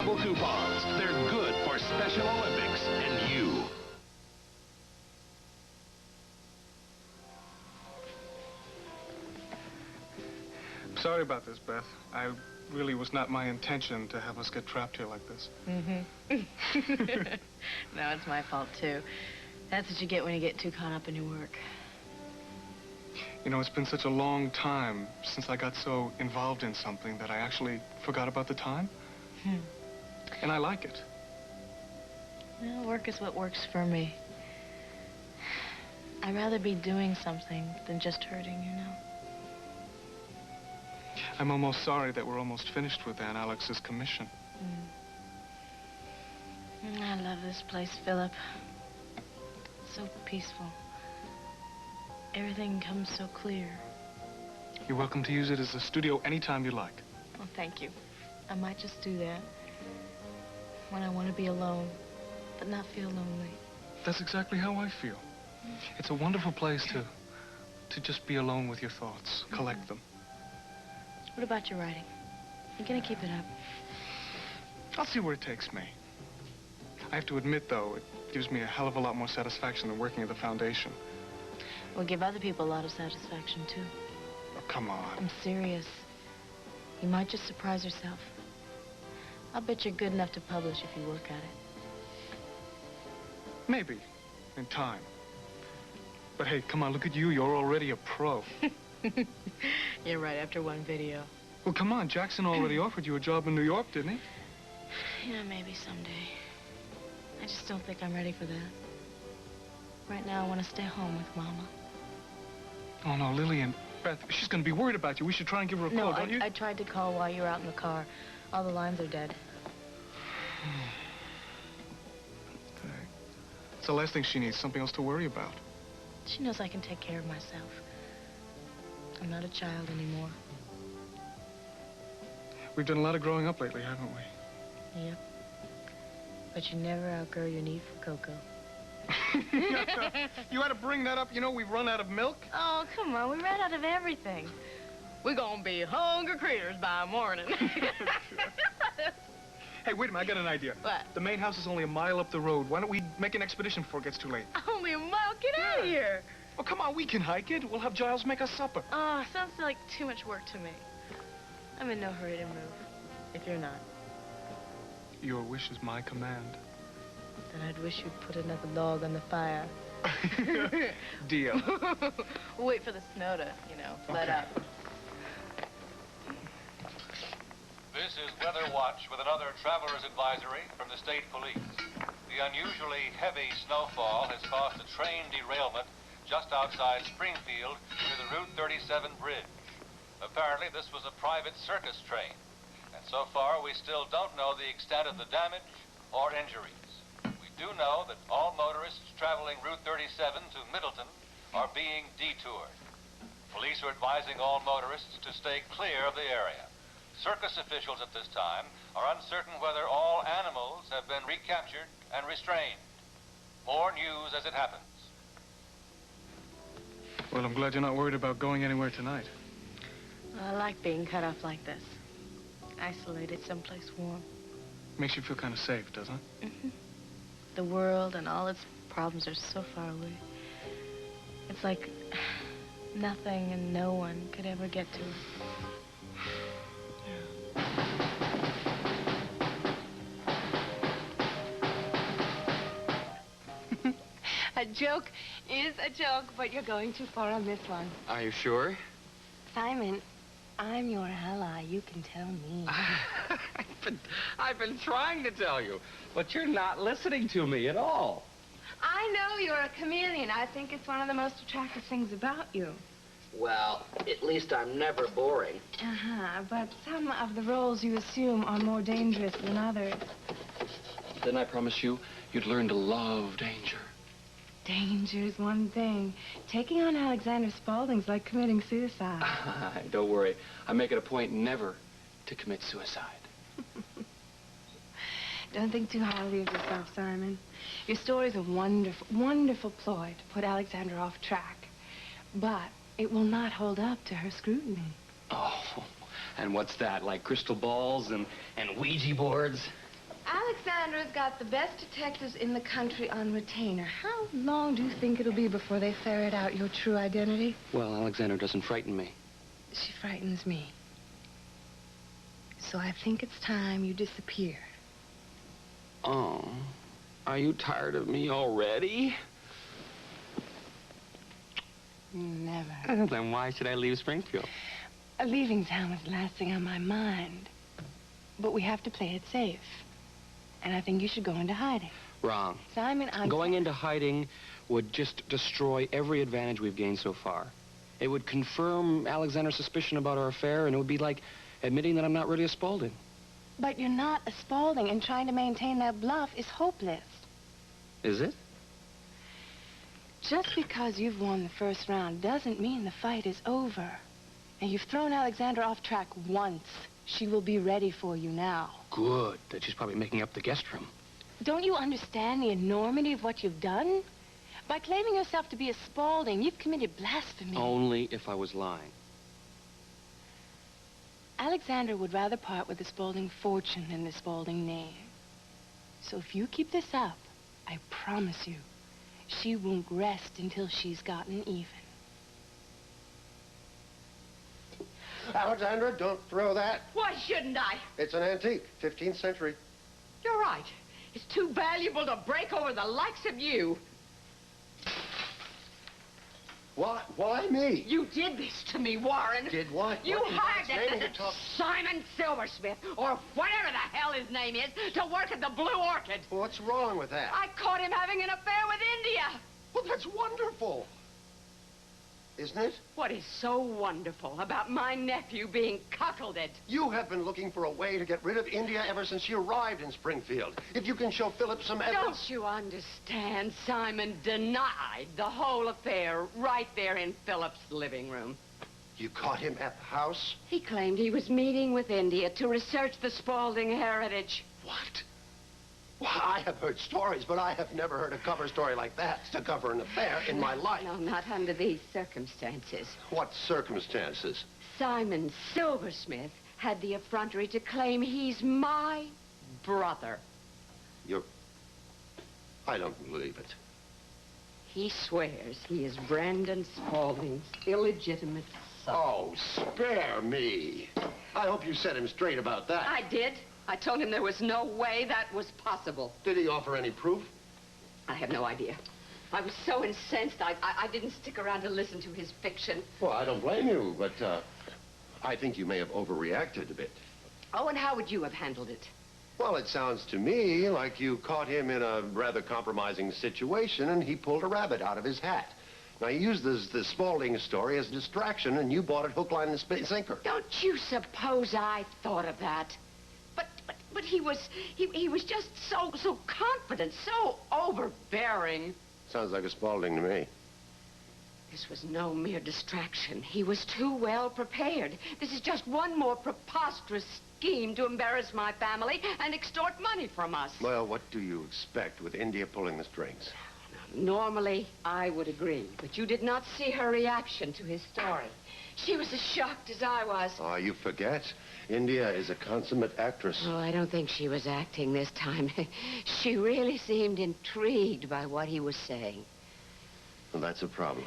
Coupons. They're good for Special Olympics and you. Sorry about this, Beth. I really was not my intention to have us get trapped here like this. Mm-hmm. No, it's my fault, too. That's what you get when you get too caught up in your work. You know, it's been such a long time since I got so involved in something that I actually forgot about the time. And I like it. Well, work is what works for me. I'd rather be doing something than just hurting, you know? I'm almost sorry that we're almost finished with Aunt Alex's commission. I love this place, Philip. It's so peaceful. Everything comes so clear. You're welcome to use it as a studio anytime you like. Well, thank you. I might just do that when I want to be alone, but not feel lonely. That's exactly how I feel. It's a wonderful place to just be alone with your thoughts, collect them. What about your writing? You gonna keep it up? I'll see where it takes me. I have to admit, though, it gives me a hell of a lot more satisfaction than working at the foundation. Will give other people a lot of satisfaction, too. Oh, come on. I'm serious. You might just surprise yourself. I'll bet you're good enough to publish if you work at it. Maybe, in time. But hey, come on, look at you. You're already a pro. You're right, after one video. Well, come on. Jackson already offered you a job in New York, didn't he? Yeah, maybe someday. I just don't think I'm ready for that. Right now, I want to stay home with Mama. Oh, no, Lillian. Beth, she's going to be worried about you. We should try and give her a call, don't you? I tried to call while you were out in the car. All the lines are dead. Okay. It's the last thing she needs, something else to worry about. She knows I can take care of myself. I'm not a child anymore. We've done a lot of growing up lately, haven't we? Yep. But you never outgrow your need for cocoa. You had to bring that up. You know, we've run out of milk. Oh, come on. We ran out of everything. We're gonna be hungry critters by morning. Hey, wait a minute. I got an idea. What? The main house is only a mile up the road. Why don't we make an expedition before it gets too late? Only a mile? Get out of here. Oh, come on. We can hike it. We'll have Giles make us supper. Oh, sounds like too much work to me. I'm in no hurry to move, if you're not. Your wish is my command. Then I'd wish you'd put another log on the fire. Deal. We'll wait for the snow to, let up. This is Weather Watch with another traveler's advisory from the state police. The unusually heavy snowfall has caused a train derailment just outside Springfield near the Route 37 bridge. Apparently, this was a private circus train, and so far we still don't know the extent of the damage or injuries. We do know that all motorists traveling Route 37 to Middleton are being detoured. Police are advising all motorists to stay clear of the area. Circus officials at this time are uncertain whether all animals have been recaptured and restrained. More news as it happens. Well, I'm glad you're not worried about going anywhere tonight. I like being cut off like this. Isolated someplace warm. Makes you feel kind of safe, doesn't it? Mm-hmm. The world and all its problems are so far away. It's like nothing and no one could ever get to us. A joke is a joke, but you're going too far on this one. Are you sure? Simon, I'm your ally. You can tell me. I've been trying to tell you, but you're not listening to me at all. I know you're a chameleon. I think it's one of the most attractive things about you. Well, at least I'm never boring. Uh-huh, but some of the roles you assume are more dangerous than others. Then I promise you, you'd learn to love danger. Danger's one thing. Taking on Alexander Spaulding's like committing suicide. Don't worry. I make it a point never to commit suicide. Don't think too highly of yourself, Simon. Your story's a wonderful, wonderful ploy to put Alexander off track. But it will not hold up to her scrutiny. Oh, and what's that? Like crystal balls and Ouija boards? Alexandra's got the best detectives in the country on retainer. How long do you think it'll be before they ferret out your true identity? Well, Alexandra doesn't frighten me. She frightens me. So I think it's time you disappear. Oh, are you tired of me already? Never. Then why should I leave Springfield? Leaving town was the last thing on my mind. But we have to play it safe. And I think you should go into hiding. Wrong. Simon, I'm... Going into hiding would just destroy every advantage we've gained so far. It would confirm Alexander's suspicion about our affair, and it would be like admitting that I'm not really a Spaulding. But you're not a Spaulding, and trying to maintain that bluff is hopeless. Is it? Just because you've won the first round doesn't mean the fight is over. And you've thrown Alexandra off track once. She will be ready for you now. Good. That she's probably making up the guest room. Don't you understand the enormity of what you've done? By claiming yourself to be a Spaulding, you've committed blasphemy. Only if I was lying. Alexandra would rather part with the Spaulding fortune than the Spaulding name. So if you keep this up, I promise you, she won't rest until she's gotten even. Alexandra, don't throw that. Why shouldn't I? It's an antique, 15th century. You're right. It's too valuable to break over the likes of you. What? Why me? You did this to me, Warren. Did what? You What in hired God's name are that you talking- Simon Silversmith, or whatever the hell his name is, to work at the Blue Orchid. What's wrong with that? I caught him having an affair with India. Well, that's wonderful. Isn't it? What is so wonderful about my nephew being cuckolded? You have been looking for a way to get rid of India ever since she arrived in Springfield. If you can show Philip some evidence... Don't you understand? Simon denied the whole affair right there in Philip's living room. You caught him at the house? He claimed he was meeting with India to research the Spaulding heritage. What? Well, I have heard stories, but I have never heard a cover story like that to cover an affair in my life. No, not under these circumstances. What circumstances? Simon Silversmith had the effrontery to claim he's my brother. I don't believe it. He swears he is Brandon Spaulding's illegitimate son. Oh, spare me. I hope you set him straight about that. I did. I told him there was no way that was possible. Did he offer any proof? I have no idea. I was so incensed, I didn't stick around to listen to his fiction. Well, I don't blame you, but I think you may have overreacted a bit. Oh, and how would you have handled it? Well, it sounds to me like you caught him in a rather compromising situation and he pulled a rabbit out of his hat. Now, he used the Spaulding story as a distraction and you bought it hook, line, and sinker. Don't you suppose I thought of that? But he was just so confident, so overbearing. Sounds like a Spaulding to me. This was no mere distraction. He was too well prepared. This is just one more preposterous scheme to embarrass my family and extort money from us. Well, what do you expect with India pulling the strings? Normally, I would agree, but you did not see her reaction to his story. She was as shocked as I was. Oh, you forget. India is a consummate actress. Oh, I don't think she was acting this time. She really seemed intrigued by what he was saying. Well, that's a problem.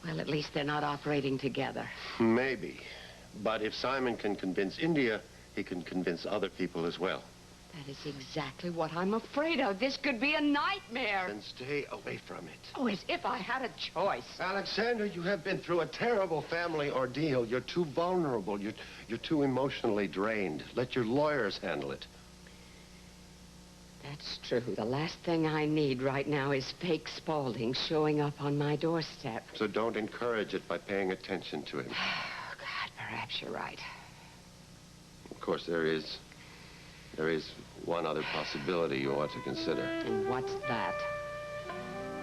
Well, at least they're not operating together. Maybe. But if Simon can convince India, he can convince other people as well. That is exactly what I'm afraid of. This could be a nightmare. Then stay away from it. Oh, as if I had a choice. Alexander, you have been through a terrible family ordeal. You're too vulnerable. You're too emotionally drained. Let your lawyers handle it. That's true. The last thing I need right now is fake Spaulding showing up on my doorstep. So don't encourage it by paying attention to him. Oh, God, perhaps you're right. Of course, there is one other possibility you ought to consider. And what's that?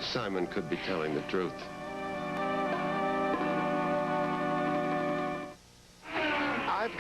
Simon could be telling the truth.